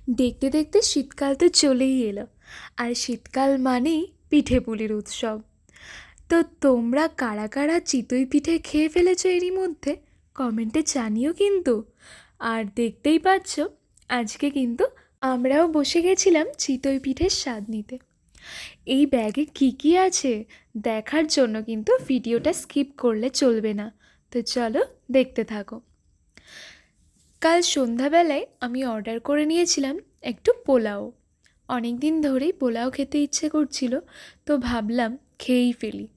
দেখতে দেখতে শীতকাল তো চলেই এলো। আর শীতকাল মানেই পিঠে পুলির উৎসব। তো তোমরা কারা কারা চিতই পিঠে খেয়ে ফেলেছো এরই মধ্যে কমেন্টে জানিও কিন্তু। আর দেখতেই পাচ্ছ আজকে কিন্তু আমরাও বসে গেছিলাম চিতই পিঠের স্বাদ নিতে। এই ব্যাগে কী কী আছে দেখার জন্য কিন্তু ভিডিওটা স্কিপ করলে চলবে না। তো চলো দেখতে থাকো। কাল সন্ধ্যাবেলায় আমি অর্ডার করে নিয়েছিলাম একটু পোলাও। অনেক দিন ধরেই পোলাও খেতে ইচ্ছে করছিল, তো ভাবলাম খেয়েই ফেলি।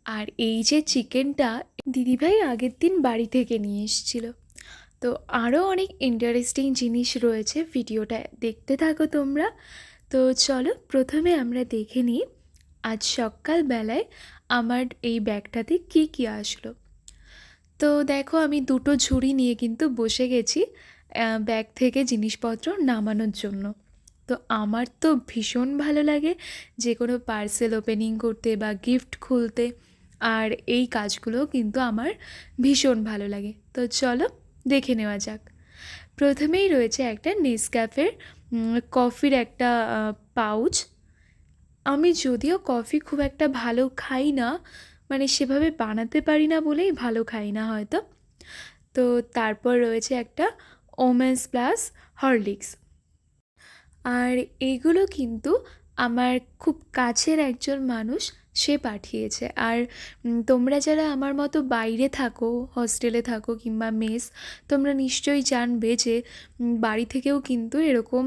আর এই যে চিকেনটা দিদিভাই আগের দিন বাড়ি থেকে নিয়ে এসেছিল। তো আরও অনেক ইন্টারেস্টিং জিনিস রয়েছে, ভিডিওটা দেখতে থাকো তোমরা। তো চলো প্রথমে আমরা দেখে নিই আজ সকালবেলায় আমার এই ব্যাগটাতে কী কী আসলো। তো দেখো আমি দুটো ঝুড়ি নিয়ে কিন্তু বসে গেছি ব্যাগ থেকে জিনিসপত্র নামানোর জন্য। তো আমার তো ভীষণ ভালো লাগে যে কোনো পার্সেল ওপেনিং করতে বা গিফট খুলতে, আর এই কাজগুলো কিন্তু আমার ভীষণ ভালো লাগে। তো চলো দেখে নেওয়া যাক। প্রথমেই রয়েছে একটা নেসক্যাফের কফির একটা পাউচ। আমি যদিও কফি খুব একটা ভালো খাই না, মানে সেভাবে বানাতে পারি না বলেই ভালো খাই না হয়তো। তো তারপর রয়েছে একটা ওমেন্স প্লাস হরলিক্স। আর এইগুলো কিন্তু আমার খুব কাছের একজন মানুষ সে পাঠিয়েছে। আর তোমরা যারা আমার মতো বাইরে থাকো, হস্টেলে থাকো কিংবা মেস, তোমরা নিশ্চয়ই জানবে যে বাড়ি থেকেও কিন্তু এরকম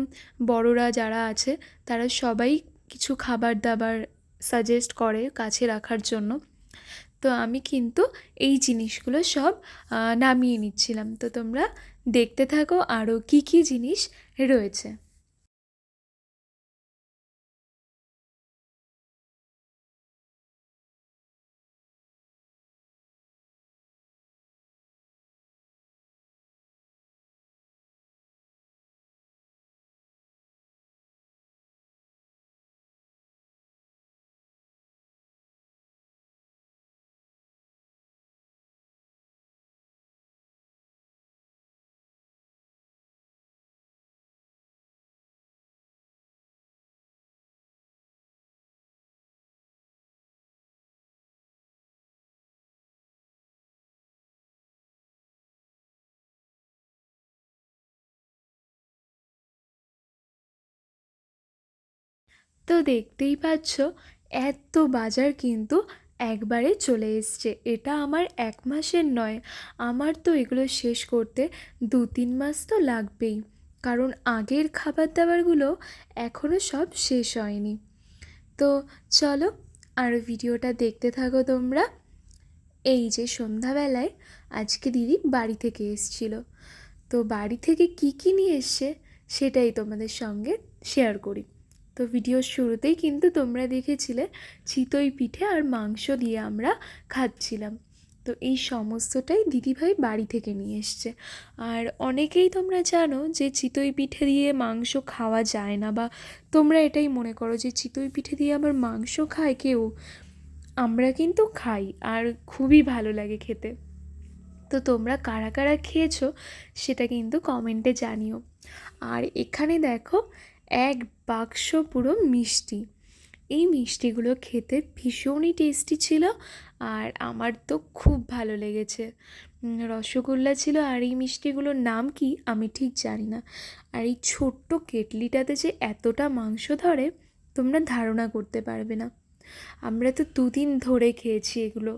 বড়রা যারা আছে তারা সবাই কিছু খাবার দাবার সাজেস্ট করে কাছে রাখার জন্য। তো আমি কিন্তু এই জিনিসগুলো সব নামিয়ে নিচ্ছিলাম। তো তোমরা দেখতে থাকো আরও কী কী জিনিস রয়েছে। তো দেখতেই পাচ্ছ এত বাজার কিন্তু একবারে চলে এসছে। এটা আমার 1 মাসের নয়, আমার তো এগুলো শেষ করতে 2-3 মাস তো লাগবেই, কারণ আগের খাবার দাবারগুলো এখনও সব শেষ হয়নি। তো চলো আর ভিডিওটা দেখতে থাকো তোমরা। এই যে সন্ধ্যাবেলায় আজকে দিদি বাড়ি থেকে এসছিল, তো বাড়ি থেকে কী কী নিয়ে এসছে সেটাই তোমাদের সঙ্গে শেয়ার করি। তো ভিডিওর শুরুতেই কিন্তু তোমরা দেখেছিলে চিতই পিঠে আর মাংস দিয়ে আমরা খাচ্ছিলাম। তো এই সমস্তটাই দিদিভাই বাড়ি থেকে নিয়ে এসছে। আর অনেকেই তোমরা জানো যে চিতই পিঠে দিয়ে মাংস খাওয়া যায় না, বা তোমরা এটাই মনে করো যে চিতই পিঠে দিয়ে আবার মাংস খায় কেউ। আমরা কিন্তু খাই আর খুবই ভালো লাগে খেতে। তো তোমরা কারা কারা খেয়েছো সেটা কিন্তু কমেন্টে জানিও। আর এখানে দেখো এক বাক্স পুরো মিষ্টি। এই মিষ্টিগুলো খেতে ভীষণই টেস্টি ছিল, আর আমার তো খুব ভালো লেগেছে। রসগোল্লা ছিল, আর এই মিষ্টিগুলোর নাম কি আমি ঠিক জানি না। আর এই ছোট্ট কেটলিটাতে যে এতটা মাংস ধরে তোমরা ধারণা করতে পারবে না। আমরা তো 2 দিন ধরে খেয়েছি এগুলো।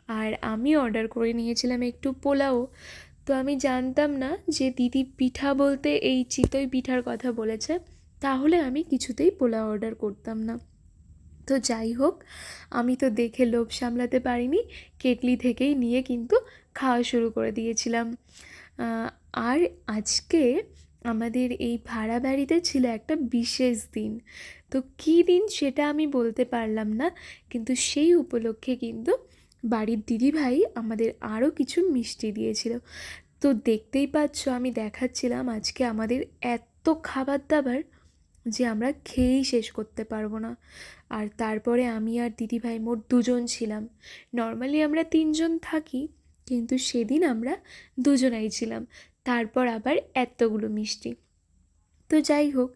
আর আমি অর্ডার করে নিয়েছিলাম একটু পোলাও। তো আমি জানতাম না যে দিদি পিঠা বলতে এই চিতই পিঠার কথা বলেছে, তাহলে আমি কিছুতেই পোলাও অর্ডার করতাম না। তো যাই হোক, আমি তো দেখে লোভ সামলাতে পারিনি, কেটলি থেকেই নিয়ে কিন্তু খাওয়া শুরু করে দিয়েছিলাম। আর আজকে আমাদের এই ভাড়া বাড়িতে ছিল একটা বিশেষ দিন। তো কী দিন সেটা আমি বলতে পারলাম না, কিন্তু সেই উপলক্ষে কিন্তু বাড়ির দিদিভাই আমাদের আরও কিছু মিষ্টি দিয়েছিল। তো দেখতেই পাচ্ছ আমি দেখাচ্ছিলাম আজকে আমাদের এত খাবার দাবার যে আমরা খেয়েই শেষ করতে পারবো না। আর তারপরে আমি আর দিদিভাই মোট 2জন ছিলাম। নর্মালি আমরা 3জন থাকি, কিন্তু সেদিন আমরা 2জনাই ছিলাম। তারপর আবার এতগুলো মিষ্টি। তো যাই হোক,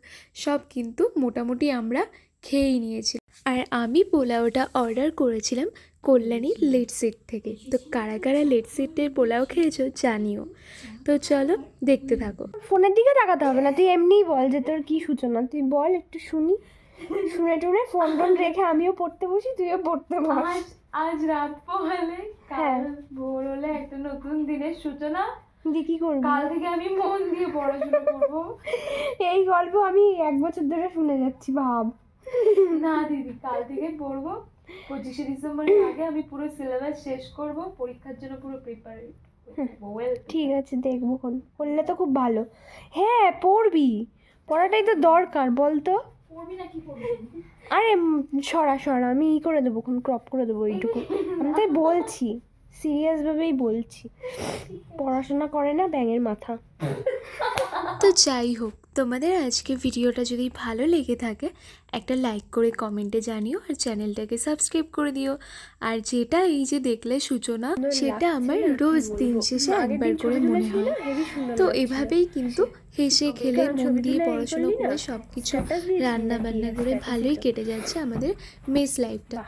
সব কিন্তু মোটামুটি আমরা খেয়েই নিয়েছি। আর আমি পোলাওটা অর্ডার করেছিলাম কল্যাণী লেট সেট থেকে। তো কারা কারা লেট সেটের পোলাও খেয়েছো জানিও। তো চলো দেখতে থাকো। ফোনের দিকে তাকাতে হবে না, তুই এমনিই বল যে তোর কি সূচনা, তুই বল একটু শুনি। শুনে টুনে ফোন টোন রেখে আমিও পড়তে বসি, তুইও পড়তে বস। আজ রাত পোহালে কাল ভোর হলে একটা নতুন দিনের সূচনা। দিয়ে কি করবি? কাল থেকে আমি মন দিয়ে পড়াশোনা করবো। এই গল্প আমি 1 বছর ধরে শুনে যাচ্ছি, ভাব। না দিদি, কাল থেকে পড়বো। 25শে ডিসেম্বরের আগে আমি পুরো সিলেবাস শেষ করব, পরীক্ষার জন্য পুরো প্রিপারেট। ঠিক আছে, দেখবো কোন করলে তো খুব ভালো। হ্যাঁ পড়বি, পড়াটাই তো দরকার, বল তো। পড়বি না কি পড়বি? আরে সরা সরা আমি ই করে দেবো, ক্রপ করে দেবো এইটুকু। আমি তাই বলছি, সিরিয়াসভাবেই বলছি, পড়াশোনা করে না ব্যাঙের মাথা। তো যাই হোক, তোমাদের আজকে ভিডিওটা যদি ভালো লেগে থাকে একটা লাইক করে কমেন্টে জানিও, আর চ্যানেলটাকে সাবস্ক্রাইব করে দিও। আর যেটা এই যে দেখলে সূচনা, সেটা আমার রোজ দিন শেষে একবার করে মনে হয়। তো এভাবেই কিন্তু হেসে খেলে মন দিয়ে পড়াশোনা করে সব কিছু রান্না বান্না করে ভালোই কেটে যাচ্ছে আমাদের মেস লাইফটা।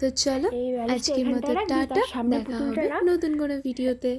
তো চলো আজকের মতো টাটা, দেখা হবে নতুন কোনো ভিডিওতে।